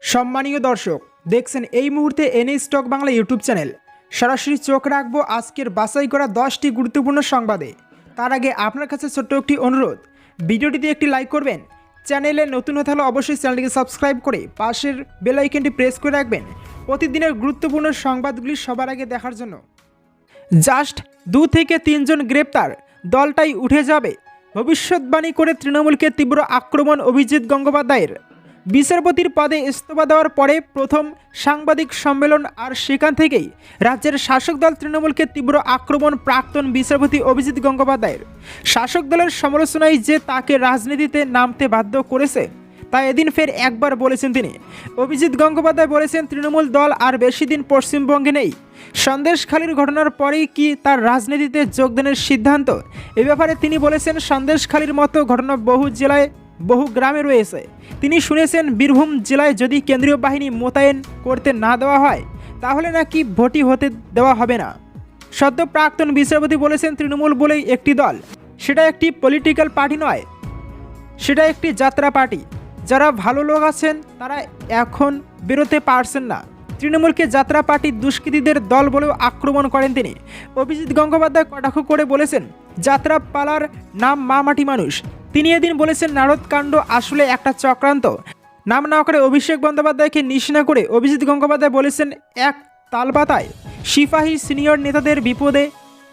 সম্মানীয় দর্শক, দেখছেন এই মুহূর্তে N A stock Bangla YouTube channel. সরাসরি চোখ রাখবো আজকের বাছাই করা 10টি গুরুত্বপূর্ণ সংবাদে। তার আগে আপনার কাছে ছোট্ট একটি অনুরোধ, ভিডিওটিতে একটি লাইক করবেন। চ্যানেলে নতুন হতে হলে অবশ্যই চ্যানেলটিকে সাবস্ক্রাইব করে পাশের বেল আইকনটি প্রেস করে রাখবেন প্রতিদিনের গুরুত্বপূর্ণ সংবাদগুলি সবার আগে দেখার জন্য। জাস্ট 2 থেকে 3 জন গ্রেপ্তার, দলটাই উঠে যাবে, ভবিষ্যৎবাণী করে তৃণমূলকে তীব্র আক্রমণ অভিজিৎ গঙ্গোপাধ্যায়ের। বিচারপতির পদে ইস্তফা দেওয়ার পরে প্রথম সাংবাদিক সম্মেলন, আর সেখান থেকেই রাজ্যের শাসক দল তৃণমূলকে তীব্র আক্রমণ প্রাক্তন বিচারপতি অভিজিৎ গঙ্গোপাধ্যায়ের। শাসক দলের সমালোচনায় যে তাকে রাজনীতিতে নামতে বাধ্য করেছে তা এদিন ফের একবার বলেছেন তিনি। অভিজিৎ গঙ্গোপাধ্যায় বলেছেন, তৃণমূল দল আর বেশি দিন পশ্চিমবঙ্গে নেই। সন্দেশখালীর ঘটনার পরেই কি তার রাজনীতিতে যোগদানের সিদ্ধান্ত? এ ব্যাপারে তিনি বলেছেন, সন্দেশখালীর মতো ঘটনা বহু জেলায় বহু গ্রামে রয়েছে। তিনি শুনেছেন, বীরভূম জেলায় যদি কেন্দ্রীয় বাহিনী মোতায়েন করতে না দেওয়া হয় তাহলে নাকি ভোটই হতে দেওয়া হবে না। সদ্য প্রাক্তন বিচারপতি বলেছেন, তৃণমূল বলেই একটি দল, সেটা একটি পলিটিক্যাল পার্টি নয়, সেটা একটি যাত্রা পার্টি। যারা ভালো লোক আছেন তারা এখন বেরোতে পারছেন না। তৃণমূলকে যাত্রা পার্টির দুষ্কৃতীদের দল বলেও আক্রমণ করেন তিনি। অভিজিৎ গঙ্গোপাধ্যায় কটাক্ষ করে বলেছেন, যাত্রা পালার নাম মা মাটি মানুষ। তিনি এদিন বলেছেন, নারদকাণ্ড আসলে একটা চক্রান্ত। নাম না করে অভিষেক বন্দ্যোপাধ্যায়কে নিশানা করে অভিজিৎ গঙ্গোপাধ্যায় বলেছেন, এক তালপাতায় সিপাহী সিনিয়র নেতাদের বিপদে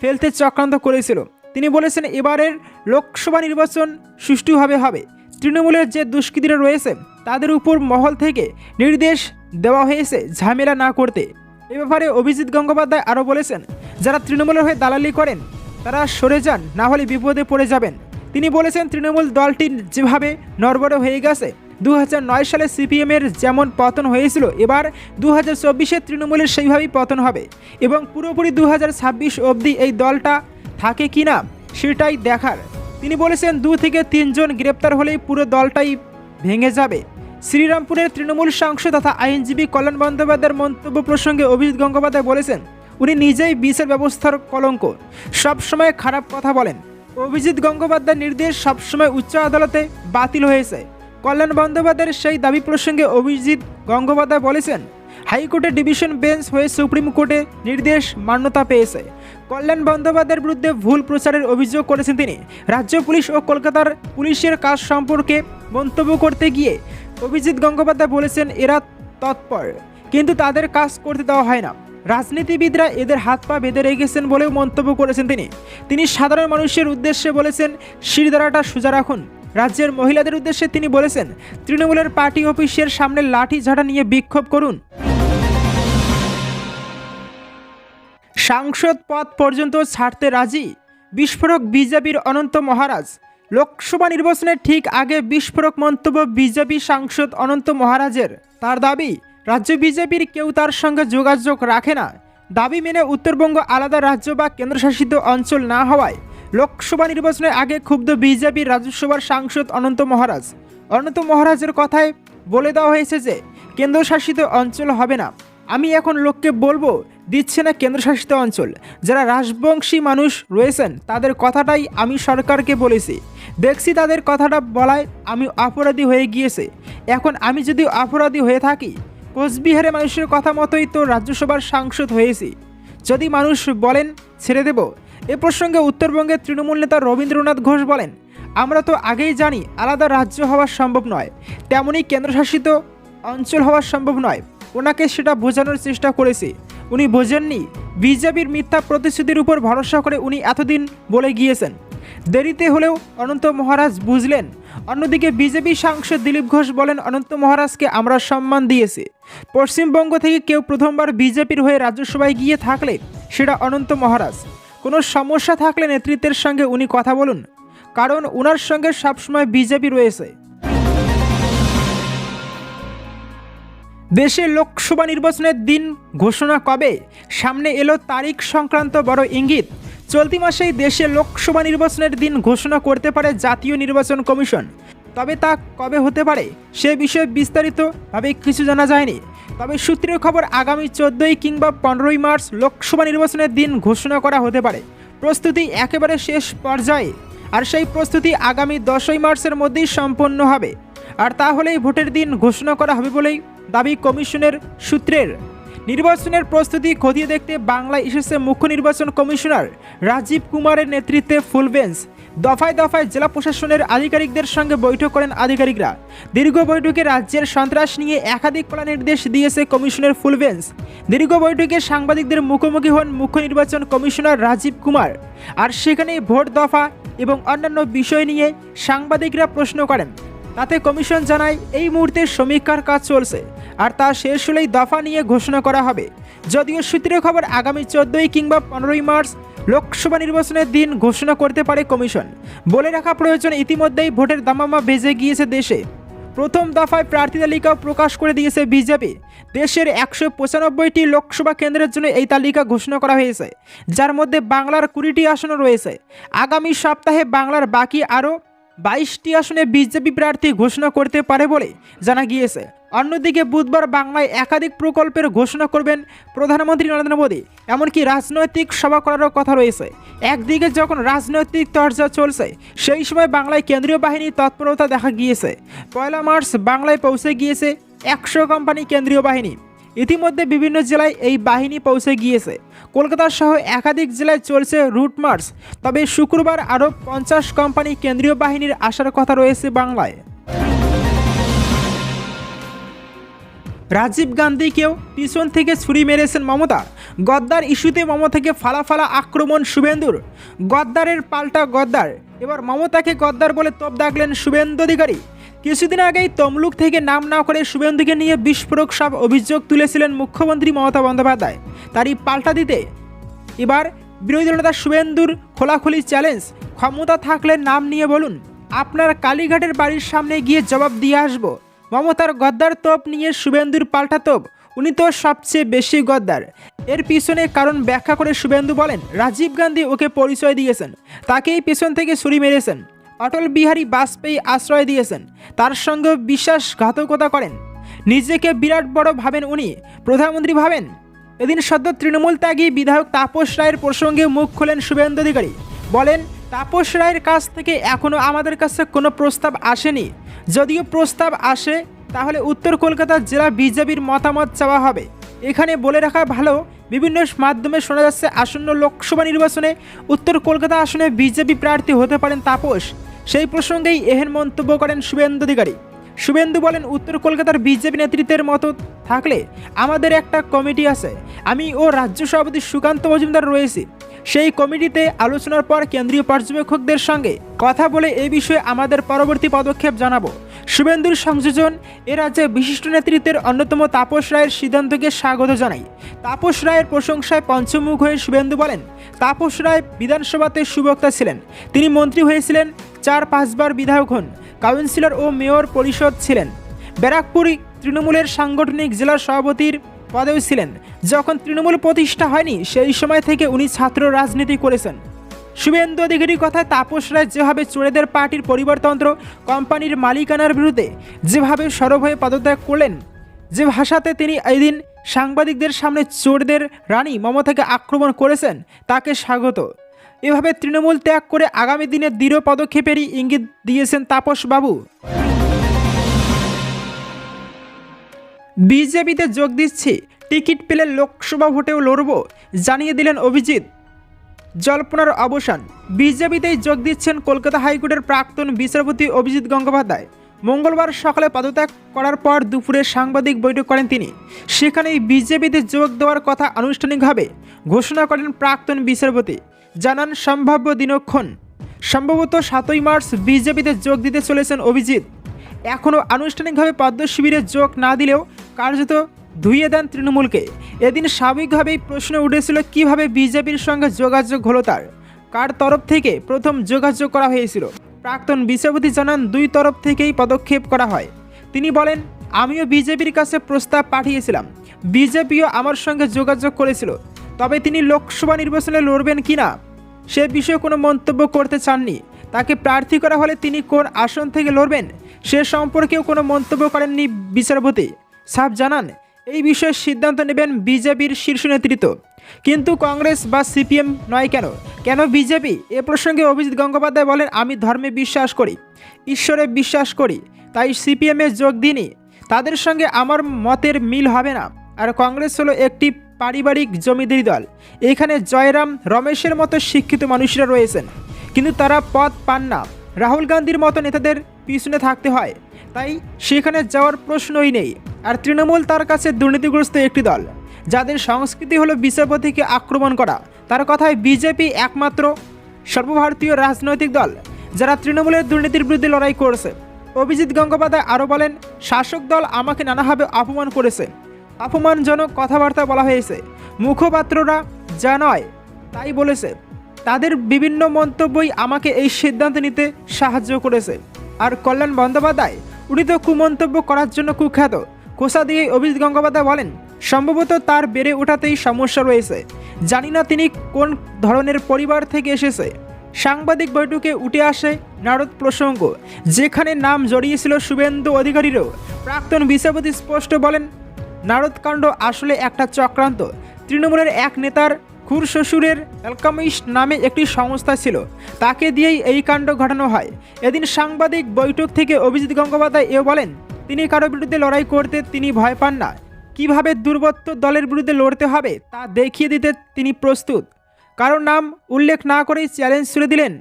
ফেলতে চক্রান্ত করেছিল। তিনি বলেছেন, এবারের লোকসভা নির্বাচন সুষ্ঠুভাবে হবে। তৃণমূলের যে দুষ্কৃতীরা রয়েছে তাদের উপর মহল থেকে নির্দেশ দেওয়া হয়েছে ঝামেলা না করতে। এ ব্যাপারে অভিজিৎ গঙ্গোপাধ্যায় আরও বলেছেন, যারা তৃণমূলের হয়ে দালালি করেন তারা সরে যান, না হলে বিপদে পড়ে যাবেন। তিনি বলেছেন, তৃণমূল দলটি যেভাবে নড়বড়ে হয়ে গেছে, 2009 সালে সিপিএমের যেমন পতন হয়েছিল, এবার 2024-এ তৃণমূলের সেইভাবেই পতন হবে এবং পুরোপুরি 2026 অবধি এই দলটা থাকে কি না সেটাই দেখার। তিনি বলেছেন, 2 থেকে 3 জন গ্রেপ্তার হলেই পুরো দলটাই ভেঙে যাবে। শ্রীরামপুরের তৃণমূল সাংসদ তথা আইনজীবী কল্যাণ বন্দ্যোপাধ্যায়ের মন্তব্য প্রসঙ্গে অভিজিৎ গঙ্গোপাধ্যায় বলেছেন, উনি নিজেই বিচার ব্যবস্থার কলঙ্ক, সবসময় খারাপ কথা বলেন। অভিজিৎ গঙ্গোপাধ্যায়ের নির্দেশ সবসময় উচ্চ আদালতে বাতিল হয়েছে। কল্যাণ বন্দ্যোপাধ্যায়ের সেই দাবি প্রসঙ্গে অভিজিৎ গঙ্গোপাধ্যায় বলেছেন, হাইকোর্টের ডিভিশন বেঞ্চ হয়ে সুপ্রিম কোর্টে নির্দেশ মান্যতা পেয়েছে। কল্যাণ বন্দ্যোপাধ্যায়ের বিরুদ্ধে ভুল প্রচারের অভিযোগ করেছেন তিনি। রাজ্য পুলিশ ও কলকাতার পুলিশের কাজ সম্পর্কে মন্তব্য করতে গিয়ে অভিজিৎ গঙ্গোপাধ্যায় বলেছেন, এরা তৎপর কিন্তু তাদের কাজ করতে দেওয়া হয় না। রাজনীতিবিদরা এদের হাত পা বেঁধে রেখেছেন বলেও মন্তব্য করেছেন তিনি সাধারণ মানুষের উদ্দেশ্যে বলেছেন, শিরদাঁড়াটা সোজা রাখুন। রাজ্যের মহিলাদের উদ্দেশ্যে তিনি বলেছেন, তৃণমূলের পার্টি অফিসের সামনে লাঠি ঝাঁটা নিয়ে বিক্ষোভ করুন। সাংসদ পদ পর্যন্ত ছাড়তে রাজি, বিস্ফোরক বিজেপির অনন্ত মহারাজ। লোকসভা নির্বাচনের ঠিক আগে বিস্ফোরক মন্তব্য বিজেপি সাংসদ অনন্ত মহারাজের। তার দাবি, রাজ্য বিজেপির কেউ তার সঙ্গে যোগাযোগ রাখে না। দাবি মেনে উত্তরবঙ্গ আলাদা রাজ্য বা কেন্দ্রশাসিত অঞ্চল না হওয়ায় লোকসভা নির্বাচনের আগে ক্ষুব্ধ বিজেপির রাজ্যসভার সাংসদ অনন্ত মহারাজ। অনন্ত মহারাজের কথায় বলে দেওয়া হয়েছে যে কেন্দ্রশাসিত অঞ্চল হবে না। আমি এখন লোককে বলবো দিচ্ছে না কেন্দ্রশাসিত অঞ্চল। যারা রাজবংশী মানুষ রয়েছেন তাদের কথাটাই আমি সরকারকে বলেছি, দেখছি তাদের কথাটা বলায় আমি অপরাধী হয়ে গিয়েছে। এখন আমি যদি অপরাধী হয়ে থাকি, কোচবিহারের মানুষের কথা মতোই তো রাজ্যসভার সাংসদ হয়েছি। যদি মানুষ বলেন ছেড়ে দেব। এ প্রসঙ্গে উত্তরবঙ্গের তৃণমূল নেতা রবীন্দ্রনাথ ঘোষ বলেন, আমরা তো আগেই জানি আলাদা রাজ্য হওয়া সম্ভব নয়, তেমনি কেন্দ্রশাসিত অঞ্চল হওয়া সম্ভব নয়। ওনাকে সেটা বোঝানোর চেষ্টা করেছি, উনি বোঝেননি। বিজেপির মিথ্যা প্রতিশ্রুতির উপর ভরসা করে উনি এতদিন বলে গিয়েছেন। দেরিতে হলেও অনন্ত মহারাজ বুঝলেন। অন্যদিকে বিজেপি সাংসদ দিলীপ ঘোষ বলেন, অনন্ত মহারাজকে আমরা সম্মান দিয়েছি। পশ্চিমবঙ্গ থেকে কেউ প্রথমবার বিজেপির হয়ে রাজ্যসভায় গিয়ে থাকলে সেটা অনন্ত মহারাজ। কোনো সমস্যা থাকলে নেতৃত্বের সঙ্গে উনি কথা বলুন, কারণ ওনার সঙ্গে সবসময় বিজেপি রয়েছে। দেশে লোকসভা নির্বাচনের দিন ঘোষণা কবে? সামনে এলো তারিখ সংক্রান্ত বড় ইঙ্গিত। চলতি মাসেই দেশে লোকসভা নির্বাচনের দিন ঘোষণা করতে পারে জাতীয় নির্বাচন কমিশন। তবে তা কবে হতে পারে সে বিষয়ে বিস্তারিতভাবে কিছু জানা যায়নি। তবে সূত্রের খবর, আগামী 14 কিংবা 15 মার্চ লোকসভা নির্বাচনের দিন ঘোষণা করা হতে পারে। প্রস্তুতি একেবারে শেষ পর্যায়ে, আর সেই প্রস্তুতি আগামী 10 মার্চের মধ্যেই সম্পন্ন হবে। আর তাহলেই ভোটের দিন ঘোষণা করা হবে বলেই দাবি কমিশনের সূত্রের। নির্বাচনের প্রস্তুতি খতিয়ে দেখতে বাংলায় এসেছে মুখ্য নির্বাচন কমিশনার রাজীব কুমারের নেতৃত্বে ফুল বেঞ্চ। দফায় দফায় জেলা প্রশাসনের আধিকারিকদের সঙ্গে বৈঠক করেন আধিকারিকরা। দীর্ঘ বৈঠকে রাজ্যের সন্ত্রাস নিয়ে একাধিক কড়া নির্দেশ দিয়েছে কমিশনের ফুল বেঞ্চ। দীর্ঘ বৈঠকে সাংবাদিকদের মুখোমুখি হন মুখ্য নির্বাচন কমিশনার রাজীব কুমার, আর সেখানে ভোট দফা এবং অন্যান্য বিষয় নিয়ে সাংবাদিকরা প্রশ্ন করেন। তাতে কমিশন জানায় এই মুহূর্তে সমীক্ষার কাজ চলছে, আর তা শেষ হলেই দফা নিয়ে ঘোষণা করা হবে। যদিও সূত্রের খবর আগামী 14 কিংবা 15 মার্চ লোকসভা নির্বাচনের দিন ঘোষণা করতে পারে কমিশন। বলে রাখা প্রয়োজন, ইতিমধ্যেই ভোটের দামামা বেজে গিয়েছে দেশে। প্রথম দফায় প্রার্থী তালিকাও প্রকাশ করে দিয়েছে বিজেপি। দেশের 195টি লোকসভা কেন্দ্রের জন্য এই তালিকা ঘোষণা করা হয়েছে, যার মধ্যে বাংলার 20টি আসনও রয়েছে। আগামী সপ্তাহে বাংলার বাকি আরও 22টি আসনে বিজেপি প্রার্থী ঘোষণা করতে পারে বলে জানা গিয়েছে। অন্যদিকে বুধবার বাংলায় একাধিক প্রকল্পের ঘোষণা করবেন প্রধানমন্ত্রী নরেন্দ্র মোদী। এমনকি রাজনৈতিক সভা করারও কথা রয়েছে। একদিকে যখন রাজনৈতিক চর্চা চলছে, সেই সময় বাংলায় কেন্দ্রীয় বাহিনীর তৎপরতা দেখা গিয়েছে। 1 মার্চ বাংলায় পৌঁছে গিয়েছে 100 কোম্পানি কেন্দ্রীয় বাহিনী। ইতিমধ্যে বিভিন্ন জেলায় এই বাহিনী পৌঁছে গিয়েছে। কলকাতা সহ একাধিক জেলায় চলছে রুট মার্চ। তবে শুক্রবার আরও 50 কোম্পানি কেন্দ্রীয় বাহিনীর আসার কথা রয়েছে বাংলায়। রাজীব গান্ধীকেও পিছন থেকে ছুরি মেরেছেন মমতা। গদ্দার ইস্যুতে মমতাকে ফালা আক্রমণ শুভেন্দুর। গদ্দারের পাল্টা গদ্দার। এবার মমতাকে গদ্দার বলে তোপ দাগলেন শুভেন্দু অধিকারী। কিছুদিন আগেই তমলুক থেকে নাম না করে শুভেন্দুকে নিয়ে বিস্ফোরক সব অভিযোগ তুলেছিলেন মুখ্যমন্ত্রী মমতা বন্দ্যোপাধ্যায়। তারই পাল্টা দিতে এবার বিরোধী দলনেতা শুভেন্দুর খোলাখুলি চ্যালেঞ্জ, ক্ষমতা থাকলে নাম নিয়ে বলুন, আপনার কালীঘাটের বাড়ির সামনে গিয়ে জবাব দিয়ে আসবো। মমতার গদ্দার তোপ নিয়ে শুভেন্দুর পাল্টা তোপ, উনি তো সবচেয়ে বেশি গদ্দার। এর পিছনে কারণ ব্যাখ্যা করে শুভেন্দু বলেন, রাজীব গান্ধী ওকে পরিচয় দিয়েছেন, তাকেই পেছন থেকে ছুরি মেরেছেন। অটল বিহারী বাজপেয়ী আশ্রয় দিয়েছেন, তার সঙ্গে বিশ্বাসঘাতকতা করেন। নিজেকে বিরাট বড় ভাবেন উনি, প্রধানমন্ত্রী ভাবেন। এদিন সদ্য তৃণমূল ত্যাগী বিধায়ক তাপস রায়ের প্রসঙ্গে মুখ খোলেন শুভেন্দু অধিকারী। বলেন, তাপস রায়ের কাছ থেকে এখনও আমাদের কাছে কোনো প্রস্তাব আসেনি। যদিও প্রস্তাব আসে তাহলে উত্তর কলকাতা জেলা বিজেপির মতামত চাওয়া হবে। এখানে বলে রাখা ভালো, বিভিন্ন মাধ্যমে শোনা যাচ্ছে আসন্ন লোকসভা নির্বাচনে উত্তর কলকাতা আসনে বিজেপি প্রার্থী হতে পারেন তাপস। সেই প্রসঙ্গেই এহেন মন্তব্য করেন শুভেন্দু অধিকারী। শুভেন্দু বলেন, উত্তর কলকাতার বিজেপি নেতৃত্বের মতো থাকলে আমাদের একটা কমিটি আছে, আমি ও রাজ্য সভাপতি সুকান্ত মজুমদার রয়েছি। সেই কমিটিতে আলোচনার পর কেন্দ্রীয় পর্যবেক্ষকদের সঙ্গে কথা বলে এই বিষয়ে আমাদের পরবর্তী পদক্ষেপ জানাবো। শুভেন্দুর সংযোজন এ রাজ্যে বিশিষ্ট নেতৃত্বের অন্যতম তাপস রায়ের সিদ্ধান্তকে স্বাগত জানাই। তাপস রায়ের প্রশংসায় পঞ্চমুখ হয়ে শুভেন্দু বলেন, তাপস রায় বিধানসভাতে সুবক্তা ছিলেন। তিনি মন্ত্রী হয়েছিলেন, 4-5 বার বিধায়ক হন, কাউন্সিলর ও মেয়র পরিষদ ছিলেন। ব্যারাকপুর তৃণমূলের সাংগঠনিক জেলা সভাপতির পদেও ছিলেন। যখন তৃণমূল প্রতিষ্ঠা হয়নি সেই সময় থেকে উনি ছাত্র রাজনীতি করেছেন। শুভেন্দু অধিকারীর কথায় তাপস রায় যেভাবে চোরেদের পার্টির পরিবারতন্ত্র কোম্পানির মালিকানার বিরুদ্ধে যেভাবে সরব হয়ে পদত্যাগ করলেন, যে ভাষাতে তিনি এদিন সাংবাদিকদের সামনে চোরদের রানী মমতাকে আক্রমণ করেছেন, তাকে স্বাগত। এভাবে তৃণমূল ত্যাগ করে আগামী দিনে দৃঢ় পদক্ষেপেরই ইঙ্গিত দিয়েছেন তাপস বাবু। বিজেপিতে যোগ দিচ্ছি, টিকিট পেলে লোকসভা ভোটেও লড়ব, জানিয়ে দিলেন অভিজিৎ। জল্পনার অবসান, বিজেপিতেই যোগ দিচ্ছেন কলকাতা হাইকোর্টের প্রাক্তন বিচারপতি অভিজিৎ গঙ্গোপাধ্যায়। মঙ্গলবার সকালে পদত্যাগ করার পর দুপুরে সাংবাদিক বৈঠক করেন তিনি। সেখানেই বিজেপিতে যোগ দেওয়ার কথা আনুষ্ঠানিকভাবে ঘোষণা করেন প্রাক্তন বিচারপতি। জানান, সম্ভাব্য দিনক্ষণ সম্ভবত 7 মার্চ বিজেপিতে যোগ দিতে চলেছেন অভিজিৎ। এখনও আনুষ্ঠানিকভাবে পদ্ম শিবিরে যোগ না দিলেও কার্যত ধুইয়ে দেন তৃণমূলকে। এদিন স্বাভাবিকভাবেই প্রশ্ন উঠেছিল কিভাবে বিজেপির সঙ্গে যোগাযোগ হলো তার, কার তরফ থেকে প্রথম যোগাযোগ করা হয়েছিল। প্রাক্তন বিচারপতি জানান, 2 তরফ থেকেই পদক্ষেপ করা হয়। তিনি বলেন, আমিও বিজেপির কাছে প্রস্তাব পাঠিয়েছিলাম, বিজেপিও আমার সঙ্গে যোগাযোগ করেছিল, তবে তিনি লোকসভা নির্বাচনে লড়বেন কিনা সে বিষয়ে কোনো মন্তব্য করতে চাননি। তাকে প্রার্থী করা হলে তিনি কোন আসন থেকে লড়বেন সে সম্পর্কেও কোনো মন্তব্য করেননি বিচারপতি। সাফ জানান, এই বিষয়ে সিদ্ধান্ত নেবেন বিজেপির শীর্ষ নেতৃত্ব, কিন্তু কংগ্রেস বা সিপিএম নয়। কেন বিজেপি? এ প্রসঙ্গে অভিজিৎ গঙ্গোপাধ্যায় বলেন, আমি ধর্মে বিশ্বাস করি, ঈশ্বরে বিশ্বাস করি, তাই সিপিএমে যোগ দিইনি। তাদের সঙ্গে আমার মতের মিল হবে না। আর কংগ্রেস হলো একটি পারিবারিক জমিদারি দল। এখানে জয়রাম রমেশের মতো শিক্ষিত মানুষরা রয়েছেন, কিন্তু তারা পদ পান না। রাহুল গান্ধীর মতো নেতাদের পিছনে থাকতে হয়, তাই সেখানে যাওয়ার প্রশ্নই নেই। আর তৃণমূল তার কাছে দুর্নীতিগ্রস্ত একটি দল, যাদের সংস্কৃতি হলো বিচারপতিকে আক্রমণ করা। তার কথায় বিজেপি একমাত্র সর্বভারতীয় রাজনৈতিক দল যারা তৃণমূলের দুর্নীতির বিরুদ্ধে লড়াই করছে। অভিজিৎ গঙ্গোপাধ্যায় আরও বলেন, শাসক দল আমাকে নানাভাবে অপমান করেছে, অপমানজনক কথাবার্তা বলা হয়েছে। মুখপাত্ররা যা নয় তাই বলেছে। তাদের বিভিন্ন মন্তব্যই আমাকে এই সিদ্ধান্ত নিতে সাহায্য করেছে। আর কল্যাণ বন্দ্যোপাধ্যায়, উনি তো কুমন্তব্য করার জন্য কুখ্যাত। কোষা দিয়ে অভিজিৎ গঙ্গোপাধ্যায় বলেন, সম্ভবত তার বেড়ে ওঠাতেই সমস্যা রয়েছে। জানি না তিনি কোন ধরনের পরিবার থেকে এসেছে। সাংবাদিক বৈঠকে উঠে আসে নারদ প্রসঙ্গ, যেখানে নাম জড়িয়েছিল শুভেন্দু অধিকারীরও। প্রাক্তন বিচারপতি স্পষ্ট বলেন, নারদকাণ্ড আসলে একটা চক্রান্ত। তৃণমূলের এক নেতার খুড় শ্বশুরের অ্যালকামিস্ট নামে একটি সংস্থা ছিল, তাকে দিয়েই এই কাণ্ড ঘটানো হয়। এদিন সাংবাদিক বৈঠক থেকে অভিজিৎ গঙ্গোপাধ্যায় এও বলেন, তিনি কারো বিরুদ্ধে লড়াই করতে তিনি ভয় পান না। কিভাবে দুর্বৃত্ত দলের বিরুদ্ধে লড়তে হবে তা দেখিয়ে দিতে তিনি প্রস্তুত। কারো নাম উল্লেখ না করেই চ্যালেঞ্জ ছুড়ে দিলেন,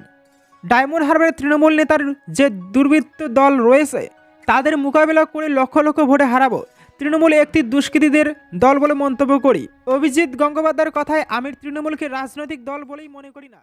ডায়মন্ড হারবারের তৃণমূল নেতার যে দুর্বৃত্ত দল রয়েছে তাদের মোকাবেলা করে লক্ষ লক্ষ ভোটে হারাবো। তৃণমূল একটি দুষ্কৃতীদের দল বলে মন্তব্য করি। অভিজিৎ গঙ্গোপাধ্যায়ের কথায় আমি তৃণমূলকে রাজনৈতিক দল বলেই মনে করি না।